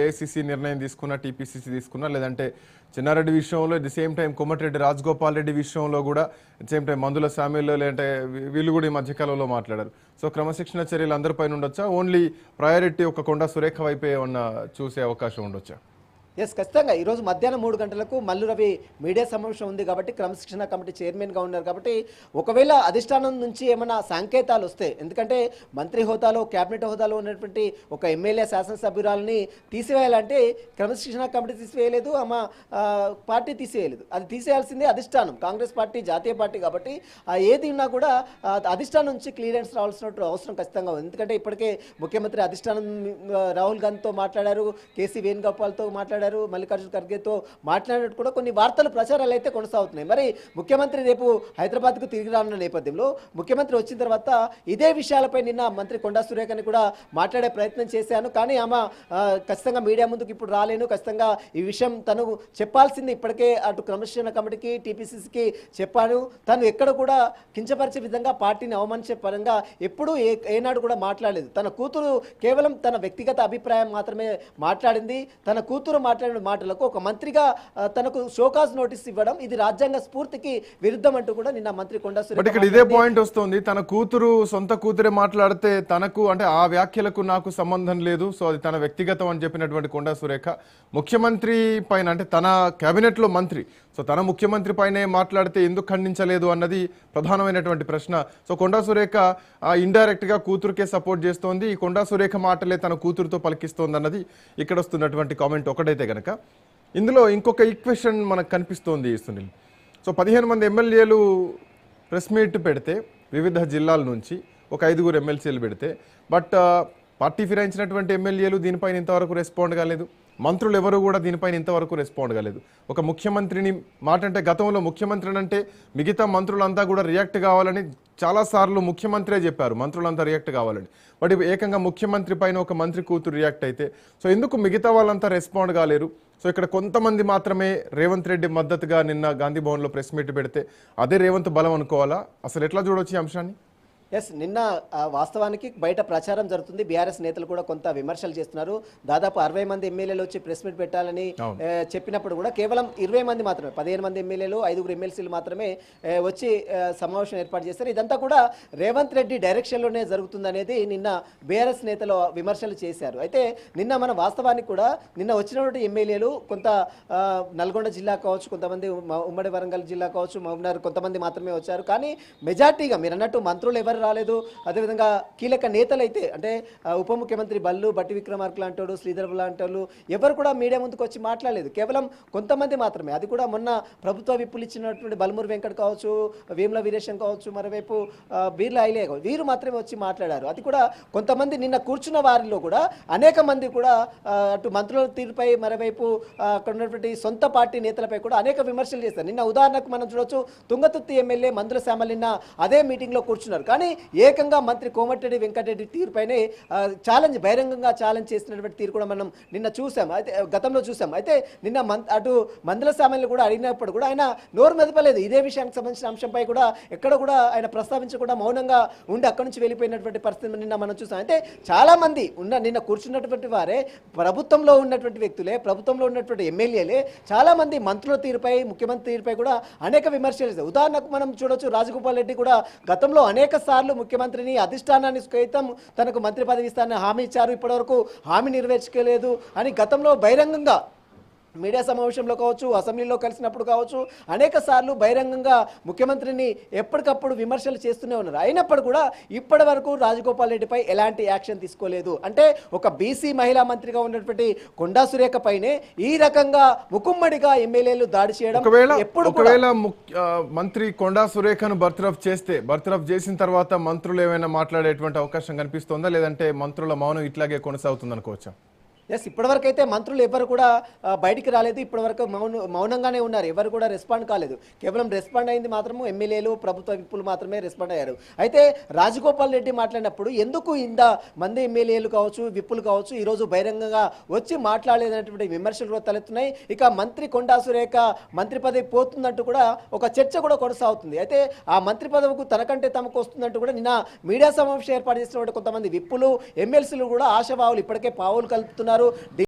AICC నిర్ణయం తీసుకున్నా, TPCC తీసుకున్నా, లేదంటే చెన్నారెడ్డి విషయంలో the same time Komatireddy Rajagopal Reddy విషయంలో కూడా సేమ్ టైం మందుల సామ్యంలో లేదంటే వీళ్ళు కూడా ఈ మధ్యకాలంలో మాట్లాడారు. సో క్రమశిక్షణ చర్యలు అందరిపైన ఉండొచ్చా, ఓన్లీ ప్రయారిటీ ఒక కొండా సురేఖ వైపే ఏమన్నా చూసే అవకాశం ఉండొచ్చా? ఎస్, ఖచ్చితంగా ఈరోజు మధ్యాహ్నం 3 గంటలకు మల్లు రవి మీడియా సమావేశం ఉంది కాబట్టి, క్రమశిక్షణ కమిటీ చైర్మన్గా ఉన్నారు కాబట్టి, ఒకవేళ అధిష్టానం నుంచి ఏమైనా సంకేతాలు వస్తే, ఎందుకంటే మంత్రి హోదాలో క్యాబినెట్ హోదాలో ఉన్నటువంటి ఒక ఎమ్మెల్యే శాసనసభ్యురాలని తీసివేయాలంటే క్రమశిక్షణ కమిటీ తీసివేయలేదు, పార్టీ తీసివేయలేదు. అది తీసేయాల్సిందే అధిష్టానం, కాంగ్రెస్ పార్టీ జాతీయ పార్టీ కాబట్టి ఏది ఉన్నా కూడా అధిష్టానం నుంచి క్లియరెన్స్ రావాల్సిన అవసరం ఖచ్చితంగా ఉంది. ఎందుకంటే ఇప్పటికే ముఖ్యమంత్రి అధిష్టానం రాహుల్ గాంధీతో మాట్లాడారు, కేసీ వేణుగోపాల్తో మాట్లాడారు, మల్లికార్జున ఖర్గేతో మాట్లాడినట్టు కూడా కొన్ని వార్తలు ప్రచారాలు అయితే కొనసాగుతున్నాయి. మరి ముఖ్యమంత్రి రేపు హైదరాబాద్కు తిరిగి రానున్న నేపథ్యంలో ముఖ్యమంత్రి వచ్చిన తర్వాత ఇదే విషయాలపై నిన్న మంత్రి కొండా సురేఖని కూడా మాట్లాడే ప్రయత్నం చేశాను. కానీ ఆమె ఖచ్చితంగా మీడియా ముందుకు ఇప్పుడు రాలేను, ఖచ్చితంగా ఈ విషయం తను చెప్పాల్సింది. ఇప్పటికే అటు క్రమశిక్షణ కమిటీకి టీపీసీసీకి చెప్పాను. తను ఎక్కడ కూడా కించపరిచే విధంగా, పార్టీని అవమానించే పరంగా ఎప్పుడూ ఏనాడు కూడా మాట్లాడలేదు. తన కూతురు కేవలం తన వ్యక్తిగత అభిప్రాయం మాత్రమే మాట్లాడింది. తన కూతురు మాట్లాడిన మాటలకు ఒక మంత్రిగా తనకు షోకాజ్ నోటీస్ ఇవ్వడం ఇది రాజ్యాంగ స్ఫూర్తికి విరుద్ధం అంటూ కూడా నిన్న మంత్రి కొండా సురేఖ ఇక్కడ ఇదే పాయింట్ వస్తుంది. తన కూతురు సొంత కూతురే మాట్లాడితే తనకు అంటే ఆ వ్యాఖ్యలకు నాకు సంబంధం లేదు, సో అది తన వ్యక్తిగతం అని చెప్పినటువంటి కొండా సురేఖ ముఖ్యమంత్రి పైన, అంటే తన కేబినెట్ లో మంత్రి, సో తన ముఖ్యమంత్రి పైనే మాట్లాడితే ఎందుకు ఖండించలేదు అన్నది ప్రధానమైనటువంటి ప్రశ్న. సో కొండా సురేఖ ఇండైరెక్ట్ గా కూతురుకే సపోర్ట్ చేస్తోంది, ఈ కొండా సురేఖ మాటలే తన కూతురుతో పలికిస్తోంది అన్నది ఇక్కడ వస్తున్నటువంటి కామెంట్ ఒకటైతే గనక. ఇందులో ఇంకొక ఈక్వెషన్ మనకు కనిపిస్తోంది సునీల్. సో 15 మంది ఎమ్మెల్యేలు ప్రెస్ మీట్ పెడితే వివిధ జిల్లాల నుంచి ఒక 5గురు ఎమ్మెల్సీలు పెడితే, బట్ పార్టీ ఫిరాయించినటువంటి ఎమ్మెల్యేలు దీనిపైన ఇంతవరకు రెస్పాండ్ కాలేదు, మంత్రులు ఎవరు కూడా దీనిపైన ఇంతవరకు రెస్పాండ్ కాలేదు. ఒక ముఖ్యమంత్రిని మాట అంటే గతంలో ముఖ్యమంత్రిని అంటే మిగతా మంత్రులంతా కూడా రియాక్ట్ కావాలని చాలాసార్లు ముఖ్యమంత్రే చెప్పారు, మంత్రులంతా రియాక్ట్ కావాలని. బట్ ఏకంగా ముఖ్యమంత్రి పైన ఒక మంత్రి కూతురు రియాక్ట్ అయితే, సో ఎందుకు మిగతా వాళ్ళంతా రెస్పాండ్ కాలేరు? సో ఇక్కడ కొంతమంది మాత్రమే రేవంత్ రెడ్డి మద్దతుగా నిన్న గాంధీ భవన్లో ప్రెస్ మీట్ పెడితే అదే రేవంత్ బలం అనుకోవాలా? అసలు ఎట్లా చూడొచ్చు ఈ అంశాన్ని? ఎస్, నిన్న వాస్తవానికి బయట ప్రచారం జరుగుతుంది. బీఆర్ఎస్ నేతలు కూడా కొంత విమర్శలు చేస్తున్నారు. దాదాపు 60 మంది ఎమ్మెల్యేలు వచ్చి ప్రెస్ మీట్ పెట్టాలని చెప్పినప్పుడు కూడా కేవలం 20 మంది మాత్రమే, 15 మంది ఎమ్మెల్యేలు 5గురు ఎమ్మెల్సీలు మాత్రమే వచ్చి సమావేశం ఏర్పాటు చేస్తారు. ఇదంతా కూడా రేవంత్ రెడ్డి డైరెక్షన్లోనే జరుగుతుందనేది నిన్న బీఆర్ఎస్ నేతలు విమర్శలు చేశారు. అయితే నిన్న మన వాస్తవానికి కూడా నిన్న వచ్చినటువంటి ఎమ్మెల్యేలు కొంత నల్గొండ జిల్లా కావచ్చు, కొంతమంది ఉమ్మడి వరంగల్ జిల్లా కావచ్చు, మహబూబ్నగర్ కొంతమంది మాత్రమే వచ్చారు. కానీ మెజార్టీగా మీరు అన్నట్టు మంత్రులు ఎవరు రాలేదు. అదేవిధంగా కీలక నేతలు అయితే అంటే ఉప ముఖ్యమంత్రి బల్లు, బట్టి విక్రమార్క లాంటి వాళ్ళు, శ్రీధర్ లాంటి వాళ్ళు ఎవరు కూడా మీడియా ముందుకు వచ్చి మాట్లాడలేదు. కేవలం కొంతమంది మాత్రమే, అది కూడా మొన్న ప్రభుత్వ విప్పులు ఇచ్చినటువంటి బల్మూరు వెంకట్ కావచ్చు, వేముల వీరేశం కావచ్చు, మరోవైపు బీర్లా ఐలే వీరు మాత్రమే వచ్చి మాట్లాడారు. అది కూడా కొంతమంది. నిన్న కూర్చున్న వారిలో కూడా అనేక మంది కూడా అటు మంత్రుల తీరుపై, మరోవైపు అక్కడ ఉన్నటువంటి సొంత పార్టీ నేతలపై కూడా అనేక విమర్శలు చేస్తారు. నిన్న ఉదాహరణకు మనం చూడొచ్చు, తుంగతుర్తి ఎమ్మెల్యే మందుల శ్యామల్ నిన్న అదే మీటింగ్లో కూర్చున్నారు. కానీ ఏకంగా మంత్రి కోమటిరెడ్డి వెంకటరెడ్డి తీరుపైనే బహిరంగంగా ఛాలెంజ్ చేసినటువంటి తీరు కూడా మనం నిన్న చూసాం, అయితే గతంలో చూసాం. అయితే నిన్న అటు మందుల సామాన్లు కూడా అడిగినప్పుడు కూడా ఆయన నోరు మెదపలేదు. ఇదే విషయానికి సంబంధించిన అంశంపై కూడా ఎక్కడ కూడా ఆయన ప్రస్తావించకుండా మౌనంగా ఉండి అక్కడి నుంచి వెళ్ళిపోయినటువంటి పరిస్థితి నిన్న మనం చూసాం. అయితే చాలా మంది నిన్న కూర్చున్నటువంటి వారే ప్రభుత్వంలో ఉన్నటువంటి వ్యక్తులే, ప్రభుత్వంలో ఉన్నటువంటి ఎమ్మెల్యేలే చాలా మంది మంత్రుల తీరుపై, ముఖ్యమంత్రి తీరుపై కూడా అనేక విమర్శలు చేశారు. ఉదాహరణకు మనం చూడొచ్చు, రాజగోపాల్ రెడ్డి కూడా గతంలో అనేక సార్లు ముఖ్యమంత్రిని, అధిష్టానాన్ని సైతం తనకు మంత్రి పదవి ఇస్తానని హామీ ఇచ్చారు, ఇప్పటివరకు హామీ నెరవేర్చుకోలేదు అని గతంలో బహిరంగంగా మీడియా సమావేశంలో కావచ్చు, అసెంబ్లీలో కలిసినప్పుడు కావచ్చు అనేక సార్లు బహిరంగంగా ముఖ్యమంత్రిని ఎప్పటికప్పుడు విమర్శలు చేస్తూనే ఉన్నారు. అయినప్పుడు కూడా ఇప్పటి వరకు రాజగోపాల్ రెడ్డిపై ఎలాంటి యాక్షన్ తీసుకోలేదు. అంటే ఒక బీసీ మహిళా మంత్రిగా ఉన్నటువంటి కొండా సురేఖ పైనే ఈ రకంగా ముకుమ్మడిగా ఎమ్మెల్యేలు దాడి చేయడం, ఒకవేళ మంత్రి కొండా సురేఖను బర్తరఫ్ చేస్తే, బర్తరఫ్ చేసిన తర్వాత మంత్రులు ఏమైనా మాట్లాడేటువంటి అవకాశం కనిపిస్తుందా, లేదంటే మంత్రుల మౌనం ఇట్లాగే కొనసాగుతుంది అనుకోవచ్చా? ఎస్, ఇప్పటివరకు అయితే మంత్రులు ఎవరు కూడా బయటికి రాలేదు. ఇప్పటివరకు మౌనంగానే ఉన్నారు, ఎవరు కూడా రెస్పాండ్ కాలేదు. కేవలం రెస్పాండ్ అయింది మాత్రము ఎమ్మెల్యేలు, ప్రభుత్వ విప్పులు మాత్రమే రెస్పాండ్ అయ్యారు. అయితే రాజగోపాల్ రెడ్డి మాట్లాడినప్పుడు ఎందుకు ఇంత మంది ఎమ్మెల్యేలు కావచ్చు, విప్పులు కావచ్చు ఈరోజు బహిరంగంగా వచ్చి మాట్లాడలేనటువంటి విమర్శలు కూడా తలెత్తున్నాయి. ఇక మంత్రి కొండా సురేఖ మంత్రి పదవి పోతుందంటూ కూడా ఒక చర్చ కూడా కొనసాగుతుంది. అయితే ఆ మంత్రి పదవికి తనకంటే తమకు వస్తుందంటూ కూడా నిన్న మీడియా సమావేశం ఏర్పాటు చేసినటువంటి కొంతమంది విప్పులు, ఎమ్మెల్సీలు కూడా ఆశావాహులు ఇప్పటికే పావులు కలుపుతున్నారు.